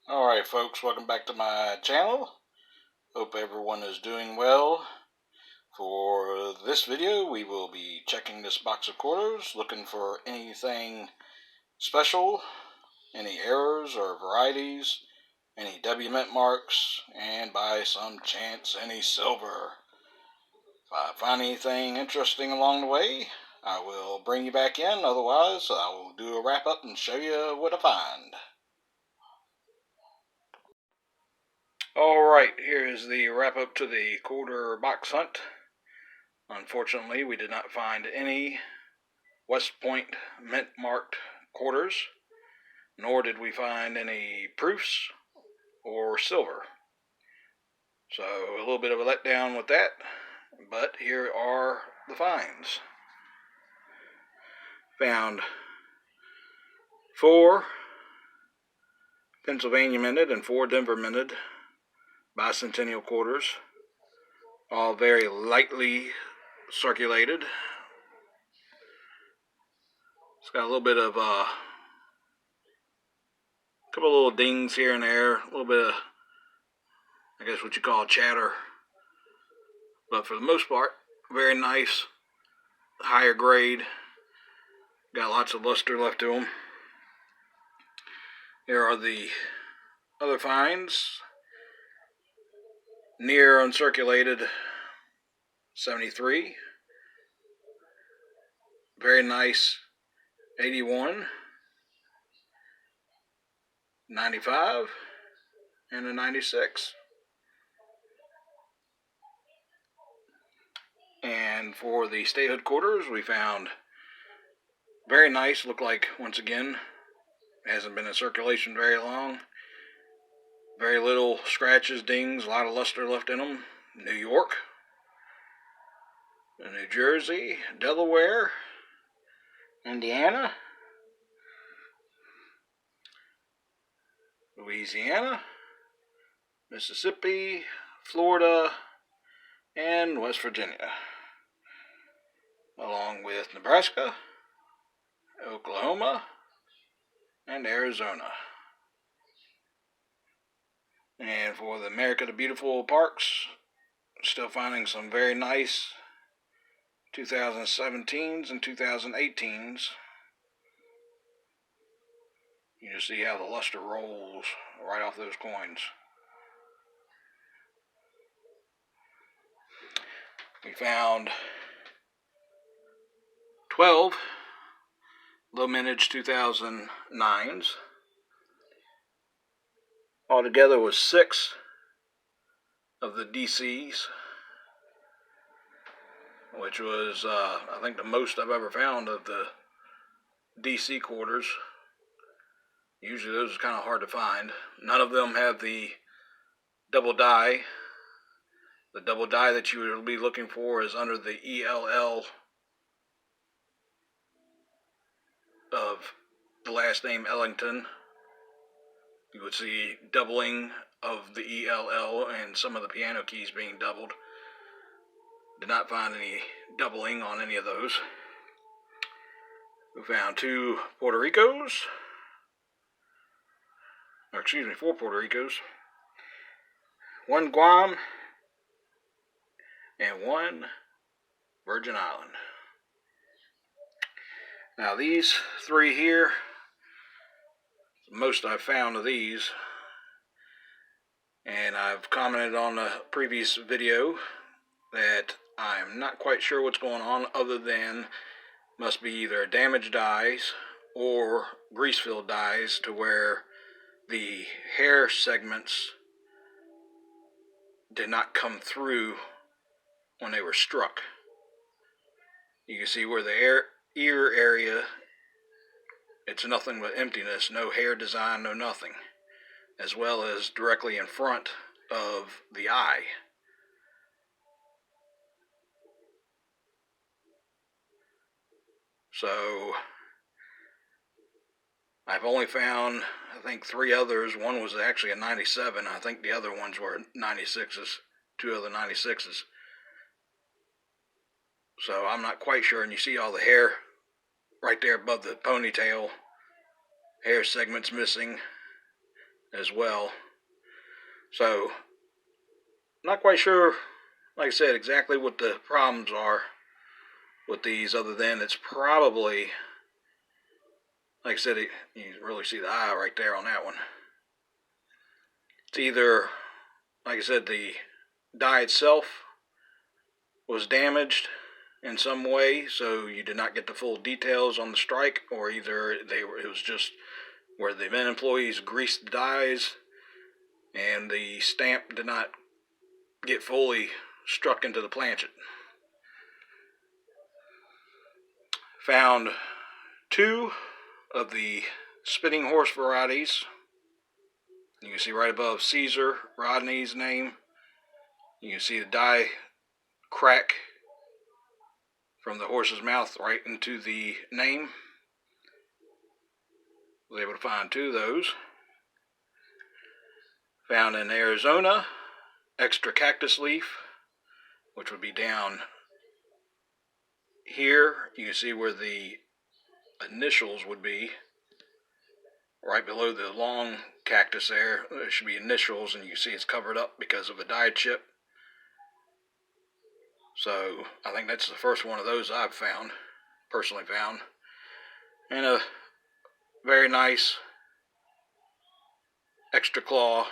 Alright folks, welcome back to my channel. Hope everyone is doing well. For this video we will be checking this box of quarters, looking for anything special, any errors or varieties, any W mint marks, and by some chance any silver. If I find anything interesting along the way, I will bring you back in. Otherwise I will do a wrap up and show you what I find. Alright, here is the wrap up to the quarter box hunt. Unfortunately, we did not find any West Point mint marked quarters, nor did we find any proofs or silver. So a little bit of a letdown with that, but here are the finds. Found 4 Pennsylvania minted and 4 Denver minted bicentennial quarters, all very lightly circulated. It's got a little bit of a couple of little dings here and there, a little bit of, I guess what you call chatter, but for the most part, very nice, higher grade, got lots of luster left to them. Here are the other finds. Near uncirculated 73, very nice 81, 95, and a 96. And for the statehood quarters, we found very nice, look like, once again, hasn't been in circulation very long. Very little scratches, dings, a lot of luster left in them. New York, New Jersey, Delaware, Indiana, Louisiana, Mississippi, Florida, and West Virginia, along with Nebraska, Oklahoma, and Arizona. And for the America the Beautiful parks, still finding some very nice 2017s and 2018s. You just see how the luster rolls right off those coins. We found 12 low mintage 2009s. Altogether was 6 of the DCs, which was, I think, the most I've ever found of the DC quarters. Usually those are kind of hard to find. None of them have the double die. The double die that you would be looking for is under the ELL of the last name Ellington. You would see doubling of the ELL and some of the piano keys being doubled. Did not find any doubling on any of those. We found 2 Puerto Ricos. Or excuse me, 4 Puerto Ricos. 1 Guam. And 1 Virgin Island. Now these 3 here, most I've found of these, and I've commented on the previous video that I'm not quite sure what's going on, other than must be either damaged dies or grease-filled dies, to where the hair segments did not come through when they were struck. You can see where the ear area, it's nothing but emptiness, no hair design, no nothing, as well as directly in front of the eye. So I've only found, I think, 3 others. One was actually a 97. I think the other ones were 96s, 2 other 96s. So I'm not quite sure. And you see all the hair right there above the ponytail, hair segments missing. as well. So, not quite sure, like I said, exactly what the problems are with these, other than it's probably, like I said, you can really see the eye right there on that one. It's either, like I said, the die itself was damaged in some way, so you did not get the full details on the strike, or either it was just where the Mint employees greased the dies and the stamp did not get fully struck into the planchet. Found 2 of the Spitting Horse varieties. You can see right above Caesar Rodney's name, you can see the die crack from the horse's mouth right into the name. Was able to find 2 of those. Found in Arizona, extra cactus leaf, which would be down here. You can see where the initials would be. Right below the long cactus there should be initials, and you can see it's covered up because of a die chip. So I think that's the first one of those I've found, personally found. And a very nice extra claw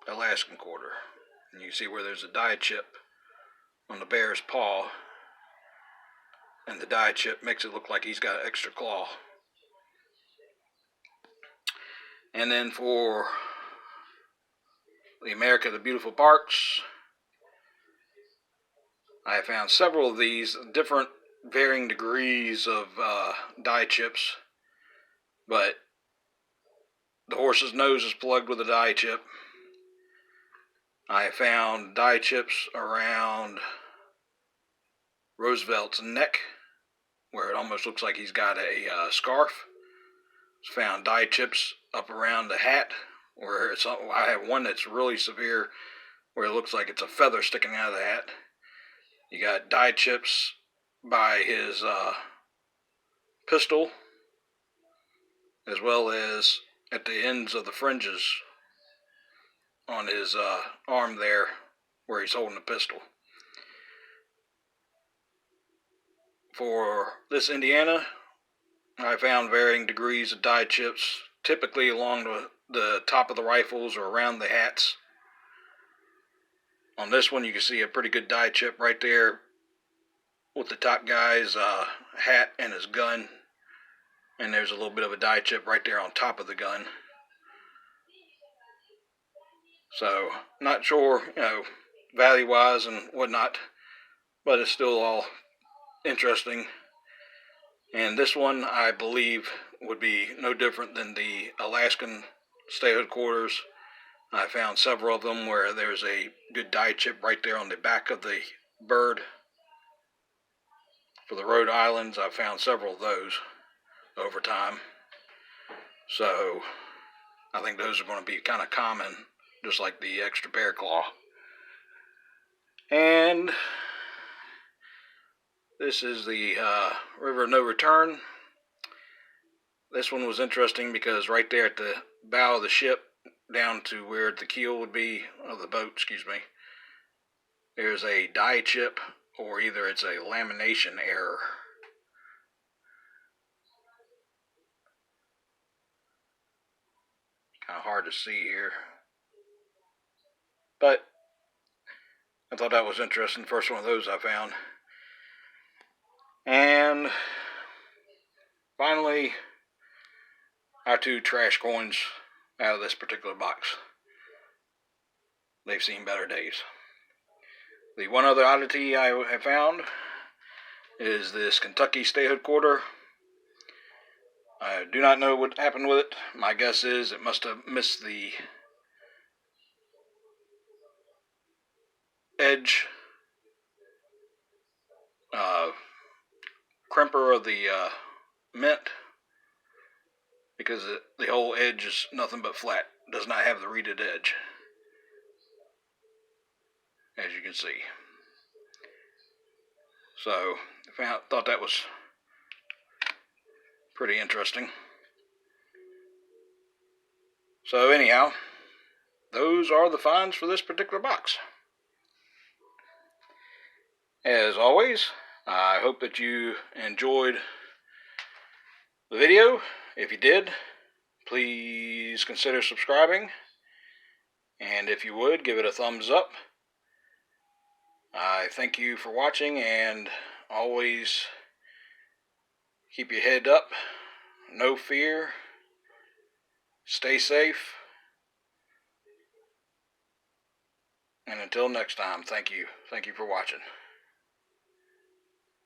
Alaskan quarter. And you see where there's a die chip on the bear's paw, and the die chip makes it look like he's got an extra claw. And then for the America the Beautiful Barks, I have found several of these, different varying degrees of die chips, but the horse's nose is plugged with a die chip. I have found die chips around Roosevelt's neck, where it almost looks like he's got a scarf. Found die chips up around the hat, where I have one that's really severe, where it looks like it's a feather sticking out of the hat. You got die chips by his pistol, as well as at the ends of the fringes on his arm there, where he's holding the pistol. For this Indiana, I found varying degrees of die chips, typically along the top of the rifles or around the hats. On this one, you can see a pretty good die chip right there with the top guy's hat and his gun. And there's a little bit of a die chip right there on top of the gun. So, not sure, value-wise and whatnot, but it's still all interesting. And this one, I believe, would be no different than the Alaskan statehood quarters. I found several of them where there's a good die chip right there on the back of the bird. For the Rhode Islands, I found several of those over time. So, I think those are going to be kind of common, just like the extra bear claw. And this is the River of No Return. This one was interesting because right there at the bow of the ship, down to where the keel would be, of the boat, there's a die chip, or either it's a lamination error. Kind of hard to see here, but I thought that was interesting. First one of those I found. And finally, our 2 trash coins out of this particular box. They've seen better days. The one other oddity I have found is this Kentucky statehood quarter. I do not know what happened with it. My guess is it must have missed the edge crimper of the mint, because the whole edge is nothing but flat. It does not have the reeded edge, as you can see. So, thought that was pretty interesting. So anyhow, those are the finds for this particular box. As always, I hope that you enjoyed the video. If you did, please consider subscribing. And if you would, give it a thumbs up. I thank you for watching, and always keep your head up. No fear. Stay safe. And until next time, thank you. Thank you for watching.